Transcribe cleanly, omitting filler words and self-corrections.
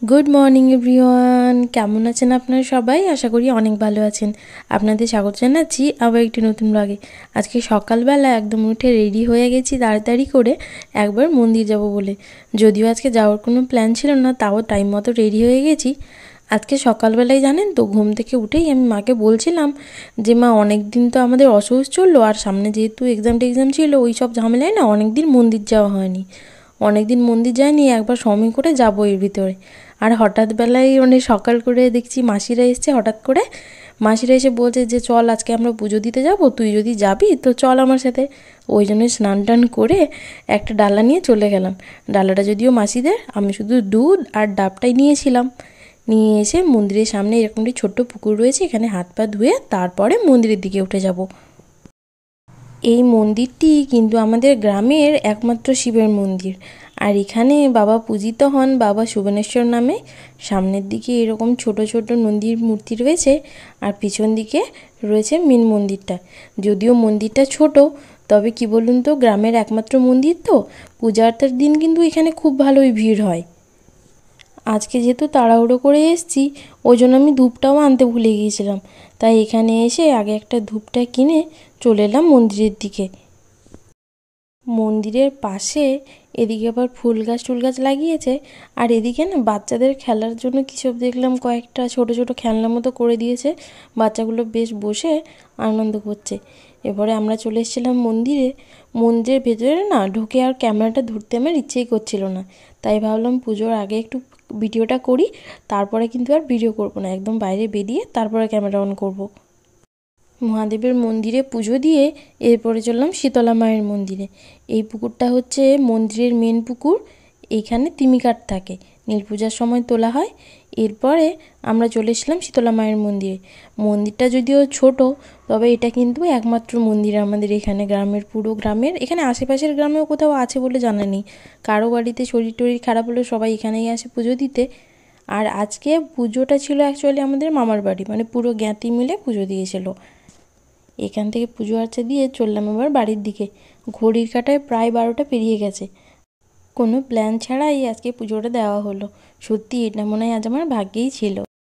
Good morning everyone, কেমন আছেন আপনারা সবাই? আশা করি অনেক ভালো আছেন। আপনাদের স্বাগত জানাচ্ছি আবার একটি নতুন ব্লগে। আজকে সকালবেলা একদম উঠে রেডি হয়ে গেছি তাড়াতাড়ি করে একবার মন্দির যাব বলে। যদিও আজকে যাওয়ার কোনো প্ল্যান ছিল না, তাও টাইম মতো রেডি হয়ে গেছি। আজকে সকালবেলায় জানেন তো, ঘুম থেকে উঠেই আমি মাকে বলছিলাম যে মা, অনেক দিন তো আমাদের অসুস্থ চললো, আর সামনে যেহেতু এক্সাম ছিল, ওই সব ঝামেলায় না অনেক দিন মন্দির যাওয়া হয়নি। অনেক দিন মন্দির যায়নি, একবার সময় করে যাবো এর ভিতরে। আর হঠাৎ বেলায় সকাল করে দেখছি মাসিরা এসছে হঠাৎ করে। মাসিরা এসে বলছে যে চল আজকে আমরা পুজো দিতে যাব, তুই যদি যাবি তো চল আমার সাথে। ওই জন্যই স্নান টান করে একটা ডালা নিয়ে চলে গেলাম। ডালাটা যদিও মাসিদের, আমি শুধু দুধ আর ডাবটাই নিয়েছিলাম। নিয়ে এসে মন্দিরের সামনে এরকম একটি ছোট্ট পুকুর রয়েছে, এখানে হাত পা ধুয়ে তারপরে মন্দিরের দিকে উঠে যাব। এই মন্দিরটি কিন্তু আমাদের গ্রামের একমাত্র শিবের মন্দির। আর এখানে বাবা পূজিত হন বাবা সুবনেশ্বর নামে। সামনের দিকে এরকম ছোট ছোট নন্দীর মূর্তি রয়েছে, আর পিছন দিকে রয়েছে মেন মন্দিরটা। যদিও মন্দিরটা ছোট, তবে কি বলুন তো, গ্রামের একমাত্র মন্দির তো, পূজা আর্চার দিন কিন্তু এখানে খুব ভালোই ভিড় হয়। আজকে যেহেতু তাড়াহুড়ো করে এসেছি, ওই জন্য আমি ধূপটাও আনতে ভুলে গিয়েছিলাম। তাই এখানে এসে আগে একটা ধূপটা কিনে চলে এলাম মন্দিরের দিকে। মন্দিরের পাশে এদিকে আবার ফুল গাছ টুল গাছ লাগিয়েছে, আর এদিকে না বাচ্চাদের খেলার জন্য কী সব দেখলাম, কয়েকটা ছোট ছোট খেলনার মতো করে দিয়েছে। বাচ্চাগুলো বেশ বসে আনন্দ করছে। এবারে আমরা চলে এসেছিলাম মন্দিরে। মন্দিরের ভেতরে না ঢুকে আর ক্যামেরাটা ধরতে আমার ইচ্ছেই করছিল না, তাই ভাবলাম পুজোর আগে একটু ভিডিওটা করি, তারপরে কিন্তু আর ভিডিও করবো না, একদম বাইরে বেরিয়ে তারপরে ক্যামেরা অন করব। মহাদেবের মন্দিরে পুজো দিয়ে এরপরে চললাম শীতলা মায়ের মন্দিরে। এই পুকুরটা হচ্ছে মন্দিরের মেন পুকুর। এইখানে তিমি কাঠ থাকে, নীল পূজার সময় তোলা হয়। এরপরে আমরা চলে এসেছিলাম শীতলা মায়ের মন্দিরে। মন্দিরটা যদিও ছোট, তবে এটা কিন্তু একমাত্র মন্দির আমাদের এখানে গ্রামের, পুরো গ্রামের। এখানে আশেপাশের গ্রামেও কোথাও আছে বলে জানা নেই। কারো বাড়িতে শরীর টরীর খারাপ হলে সবাই এখানেই আসে পুজো দিতে। আর আজকে পুজোটা ছিল অ্যাকচুয়ালি আমাদের মামার বাড়ি, মানে পুরো জ্ঞাতি মিলে পুজো দিয়েছিল। এখান থেকে পুজো আর্চা দিয়ে চললাম আবার বাড়ির দিকে। ঘড়ির কাঁটায় প্রায় 12টা পেরিয়ে গেছে। কোনো প্ল্যান ছাড়াই আজকে পুজোটা দেওয়া হলো। সত্যি এটা মনে হয় আজ আমার ভাগ্যেই ছিল।